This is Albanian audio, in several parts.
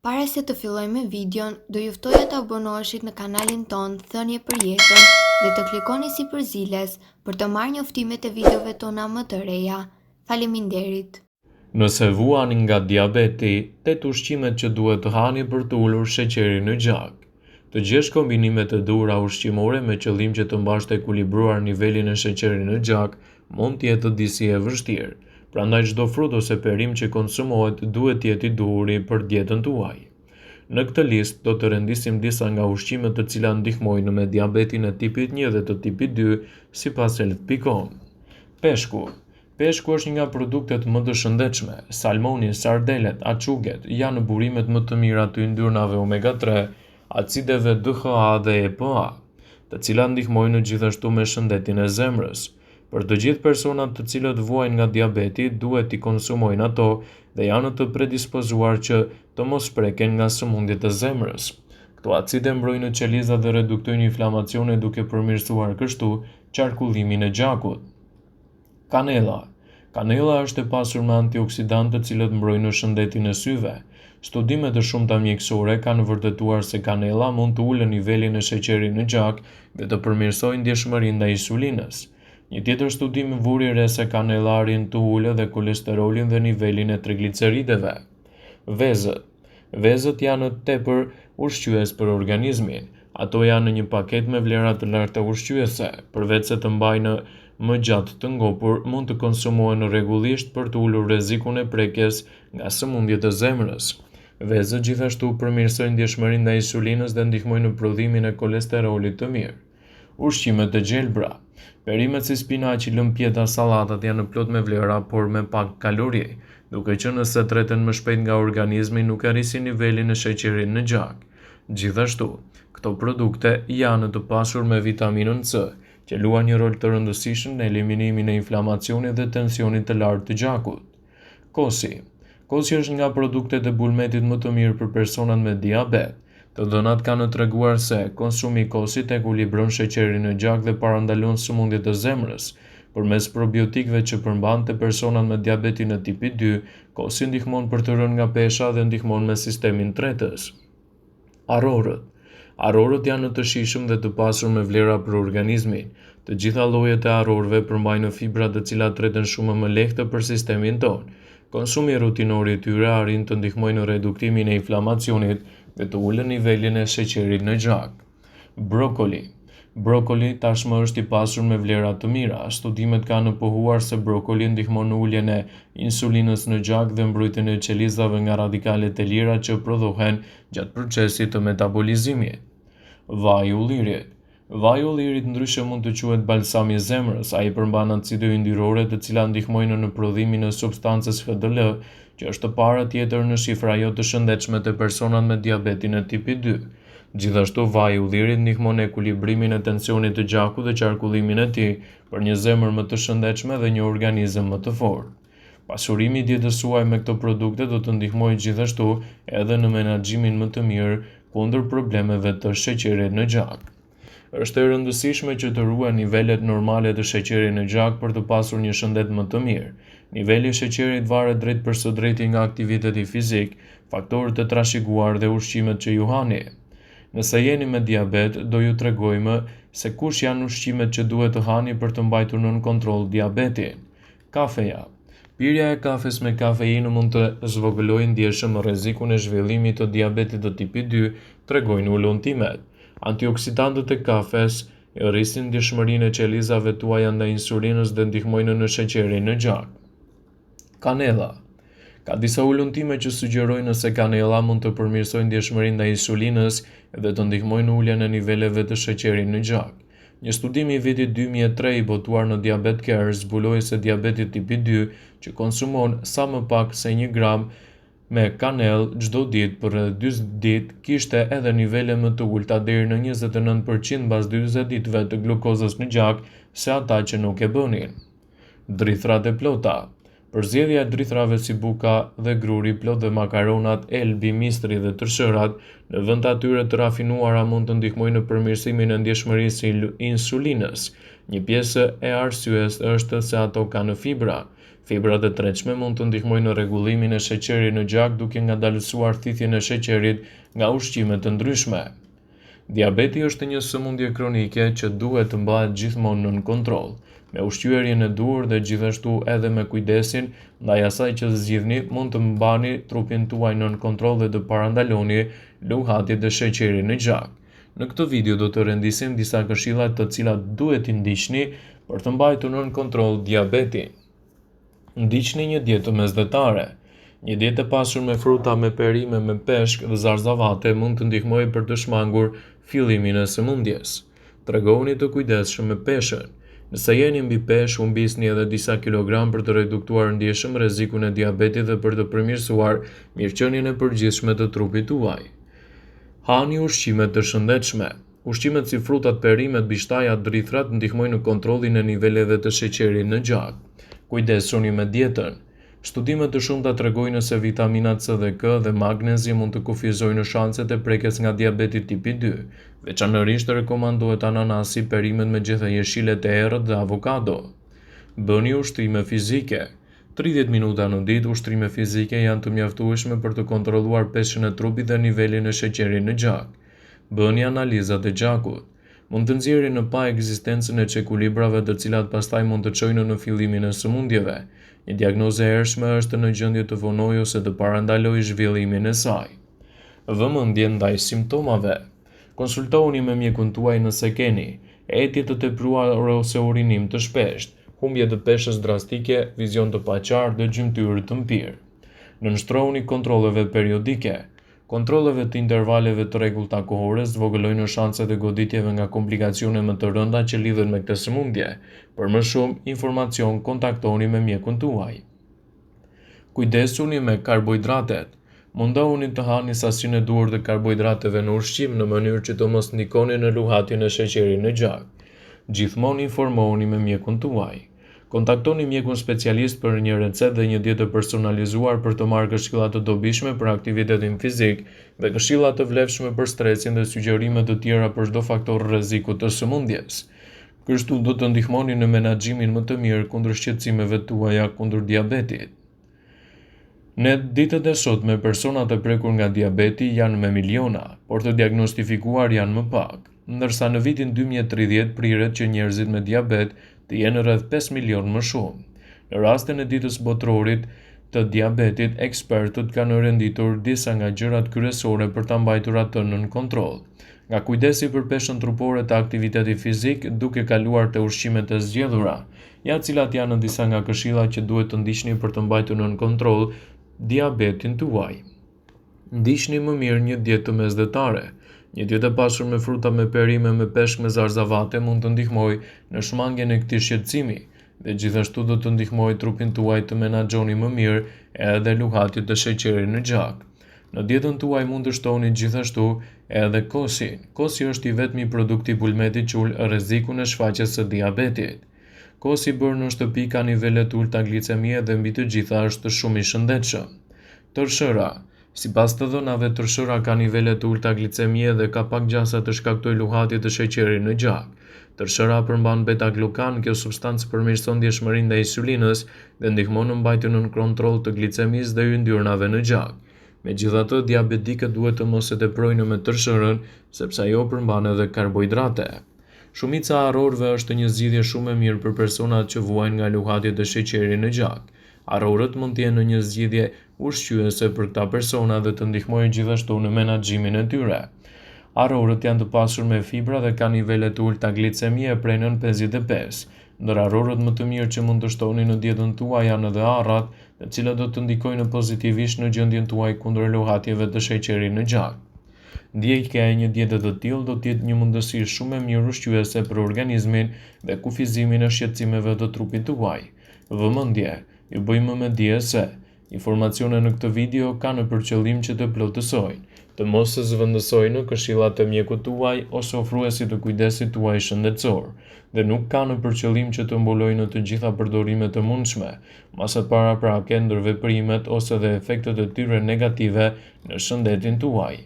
Para se të fillojmë me videon, do ju ftoja të abonoheshit në kanalin ton Thënie për Jetën dhe të klikoni si përziles për të marrë njoftimet e videove tona më të reja. Faleminderit. Nëse vuani nga diabeti, 8 ushqimet që duhet të hani për të ulur sheqerin në gjak. Të gjesh kombinimet e duhura ushqimore me qëllim që të mbash të ekuilibruar nivelin e sheqerit në gjak mund të jetë disi e vështirë. Prandaj çdo frut ose perim që konsumohet duhet të jetë i duhuri për dietën tuaj. Në këtë listë do të rendisim disa nga ushqimet të cilat ndihmojnë me diabetin e tipit 1 dhe të tipit 2 sipas health.com. Peshku. Peshku është një nga produktet më të shëndetshme. Salmoni, sardelet, açuget janë burimet më të mira të yndyrnave omega 3, acideve DHA dhe EPA, të cilat ndihmojnë gjithashtu me shëndetin e zemrës. Për të gjithë personat të cilët vuajnë nga diabeti, duhet t'i konsumojnë ato dhe janë të predispozuar që të mos preken nga sëmundjet e zemrës. Këto acide mbrojnë qelizat dhe reduktojnë inflamacionin duke përmirësuar kështu qarkullimin e gjakut. Kanella. Kanella është e pasur me antioksidantë të cilët mbrojnë shëndetin e syve. Studime të shumta mjekësore kanë vërtetuar se kanella mund të ulë nivelin e sheqerit në gjak dhe të përmirësojë ndjeshmërinë ndaj insulinës. Një tjetër studim vuri re se kanella arrin të ulë dhe kolesterolin dhe nivelin e triglicerideve. Vezët. Vezët janë tepër ushqyes për organizmin. Ato janë në një paketë me vlera të larta ushqyese, përveç se të mbajnë më gjatë të ngopur, mund të konsumohen rregullisht për të ulur rrezikun e prekjes nga sëmundjet e zemrës. Vezët gjithashtu përmirësojnë ndjeshmërinë ndaj insulinës dhe ndihmojnë në prodhimin e kolesterolit të mirë. Ushqimet e gjelbra. Perimet si spinaqi, lëmpjeta, sallatat janë plot me vlera por me pak kalori, duke që nëse treten më shpejt nga organizmi nuk arrisin nivelin e sheqerit në gjak. Gjithashtu, këto produkte janë të pasur me vitaminën C, që luan një rol të rëndësishëm në eliminimin e inflamacionit dhe tensionit të lartë të gjakut. Kosi. Kosi është nga produktet e bulmetit më të mirë për personat me diabet. Të dhënat kanë treguar se konsumi i kosit ekuilibron sheqerin në gjak dhe parandalon sëmundjet e zemrës. Përmes probiotikëve që përmban të personat me diabetin e tipit 2, kosi ndihmon për të rënë nga pesha dhe ndihmon me sistemin tretës. Arrorët. Arrorët janë të shijshëm dhe të pasur me vlera për organizmin. Të gjitha llojet e arrorëve përmbajnë fibra të cilat treten shumë më lehtë për sistemin tonë. Konsumi rutinor i tyre arrin të ndihmojnë në reduktimin e inflamacionit dhe të ulën nivelin e sheqerit në gjak. Brokoli. Brokoli tashmë është i pasur me vlera të mira. Studimet kanë pohuar se brokoli ndihmon në uljen e insulinës në gjak dhe mbrojtjen e qelizave nga radikalet e lira që prodhohen gjatë procesit të metabolizimit. Vaj i ullirit. Vaji i ullirit ndryshe mund të quhet balsami i zemrës. Ai përmban acide yndyrore të cilat ndihmojnë në prodhimin e substancës FDL, që është para tjetër në shifra jo të shëndetshme të personat me diabetin e tipit 2. Gjithashtu vaji i ullirit ndihmon në ekuilibrimin e tensionit të gjakut dhe qarkullimin e tij për një zemër më të shëndetshme dhe një organizëm më të fortë. Pasurimi i dietës suaj me këto produkte do të ndihmojë gjithashtu edhe në menaxhimin më të mirë kundër problemeve të sheqerit në gjak. Është e rëndësishme që të ruajë nivelet normale të sheqerit në gjak për të pasur një shëndet më të mirë. Niveli i sheqerit varet drejt për së drejti nga aktiviteti fizik, faktorët e trashëguar dhe ushqimet që ju hani. Nëse jeni me diabet, do ju tregojmë se kush janë ushqimet që duhet të hani për të mbajtur nën kontroll diabetin. Kafeja. Pirja e kafes me kafeinë mund të zvogëlojë ndjeshëm rrezikun e zhvillimit të diabetit të tipit 2, tregojnë ullontimet. Antioksidantët e kafes rrisin ndjeshmërinë e qelizave tuaja ndaj insulinës dhe ndihmojnë në sheqerin në gjak. Kanella. Ka disa ullëntime që sugjerojnë se kanella mund të përmirësojë ndjeshmërinë ndaj insulinës dhe të ndihmojnë në uljen e niveleve të sheqerit në gjak. Një studim i vitit 2003 i botuar në Diabetes Care zbuloi se diabeti tipi 2 që konsumon sa më pak se 1 gram me kanellë çdo ditë për rreth 40 ditë kishte edhe nivele më të ulta deri në 29% mbas 40 ditëve të glukozës në gjak se ata që nuk e bënin. Drithrat e plota. Përzgjedhja e drithrave si buka dhe gruri plot dhe makaronat, elbi, mistri dhe tërshërat në vend të atyre të rafinuara mund të ndihmojnë në përmirësimin e ndjeshmërisë së insulinës. Një pjesë e arsyes është se ato kanë fibra. Fibrat e tretshme mund të ndihmojnë në rregullimin e sheqerit në gjak duke ngadalësuar thithjen e sheqerit nga ushqime të ndryshme. Diabeti është një sëmundje kronike që duhet të mbahet gjithmonë nën kontroll, me ushqyerjen e duhur dhe gjithashtu edhe me kujdesin ndaj asaj që zgjidhni, mund të mbani trupin tuaj nën kontroll dhe të parandaloni luhatjet e sheqerit në gjak. Në këtë video do të rendisim disa këshilla të cilat duhet t'i ndiqni për të mbajtur nën kontroll diabetin. Ndiqni një dietë mesdhetare. Një dietë e pasur me fruta, me perime, me peshk dhe zarzavate mund të ndihmojë për të shmangur fillimin e sëmundjes. Tregoni të kujdesshëm me peshën. Nëse jeni mbi peshë, humbisni edhe disa kilogram për të reduktuar ndjeshëm rrezikun e diabetit dhe për të përmirësuar mirëqenien e përgjithshme të trupit tuaj. Hani ushqime të shëndetshme. Ushqimet si frutat, perimet, bishtajat, drithrat ndihmojnë në kontrollin e niveleve të sheqerit në gjak. Kujdesuni me dietën. Studime të shumta tregojnë se vitaminat C dhe K dhe magnezi mund të kufizojnë shanset e prekjes nga diabeti tipi 2. Veçanërisht rekomandohet ananasi, perimet me gjethe jeshile të errët dhe avokado. Bëni ushtrime fizike. 30 minuta në ditë ushtrime fizike janë të mjaftueshme për të kontrolluar peshën e trupit dhe nivelin e sheqerit në gjak. Bëni analizat e gjakut. Mund të nxjerrni në pa ekzistencën e çekulibrave të cilat pastaj mund të çojnë në fillimin e sëmundjeve. Një diagnozë e hershme është në gjendje të vonojë ose të parandalojë zhvillimin e saj. Vëmendje ndaj simptomave. Konsultohuni me mjekun tuaj nëse keni etje të tepruar ose urinim të shpeshtë, humbje të peshës drastike, vizion të paqartë dhe gjymtyrë të mpirë. Nënshtrohuni kontrolleve periodike. Kontrolleve të intervaleve të rregullta kohore zvogëlojnë shanset e goditjeve nga komplikacione më të rënda që lidhen me këtë sëmundje. Për më shumë informacion, kontaktoni me mjekun tuaj. Kujdesuni me karbohidratet. Mundohuni të hani sasinë e duhur të karbohidrateve në ushqim në mënyrë që të mos ndikoni në luhatjen e sheqerit në gjak. Gjithmonë informohuni me mjekun tuaj. Kontaktoni mjekun specialist për një recetë dhe një dietë personalizuar për të marrë këshilla të dobishme për aktivitetin fizik dhe këshilla të vlefshme për stresin dhe sugjerime të tjera për çdo faktor rreziku të sëmundjes. Kështu do të ndihmoni në menaxhimin më të mirë kundër shqetësimeve tuaja kundër diabetit. Në ditët e sotme personat e prekur nga diabeti janë me miliona, por të diagnostifikuar janë më pak, ndërsa në vitin 2030 priret që njerëzit me diabet të jenë rreth 5 milion më shumë. Në rastin e ditës botrorit të diabetit, ekspertët kanë renditur disa nga gjërat kryesore për ta mbajtur atë nën kontroll. Nga kujdesi për peshën trupore të aktiviteti fizik, duke kaluar te ushqimet e zgjedhura, ja cilat janë disa nga këshillat që duhet të ndiqni për të mbajtur nën kontroll diabetin tuaj. Ndiqni më mirë një dietë mesdhetare. Një dietë e pasur me fruta, me perime, me peshk, me zarzavate mund të ndihmojë në shmangjen e këtij shqetësimi dhe gjithashtu do të ndihmojë trupin tuaj të menaxhoni më mirë edhe luhatjet e sheqerit në gjak. Në dietën tuaj mund të shtoni gjithashtu edhe kosin. Kosi është i vetmi produkt i bulmetit që ul rrezikun e shfaqjes së diabetit. Kosi bërë në shtëpi ka nivele të ulta glicemie dhe mbi të gjitha është shumë i shëndetshëm. Tërshëra. Sipas të dhënave, tërshëra ka nivele të ulta glicemie dhe ka pak gjasa të shkaktojë luhatje të sheqerit në gjak. Tërshëra përmban beta-glukan, kjo substancë përmirëson ndjeshmërinë ndaj insulinës dhe ndihmon në mbajtjen nën kontroll të glicemisë dhe yndyrnave në gjak. Megjithatë, diabetikët duhet të mos e teprojnë me tërshërën, sepse ajo përmban edhe karbohidrate. Shumica e arrorëve është një zgjidhje shumë e mirë për personat që vuajnë nga luhatjet e sheqerit në gjak. Arrorët mund të jenë një zgjidhje ushqyese për këta persona dhe të ndihmojnë gjithashtu në menaxhimin e tyre. Arrorët janë të pasur me fibra dhe kanë nivele të ulta glicemie prej nën 55. Ndër arrorët më të mirë që mund të shtoni në dietën tuaj janë edhe arrat, të cilët do të ndikojnë pozitivisht në gjendjen tuaj kundër luhatjeve të sheqerit në gjak. Ndjekja e një diete të tillë do të jetë një mundësi shumë e mirë ushqyese për organizmin dhe kufizimin e shqetësimeve të trupit tuaj. Vëmendje, ju bëjmë me dije se informacione në këtë video kanë për qëllim që të plotësojnë, të mos se zëvendësojnë këshillat e mjekut tuaj ose ofruesit të kujdesit tuaj shëndetësor, dhe nuk kanë për qëllim që të mbulojnë të gjitha përdorimet e mundshme, masat paraprake ndër veprimet ose dhe efektet e tyre negative në shëndetin tuaj.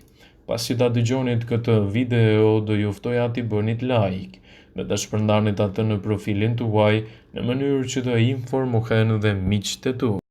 Pasi ta dëgjonit këtë video, do ju ftoja t'i bënit like. dhe ta shpërndanit atë në profilin tuaj në mënyrë që të informohen dhe miqtë tuaj.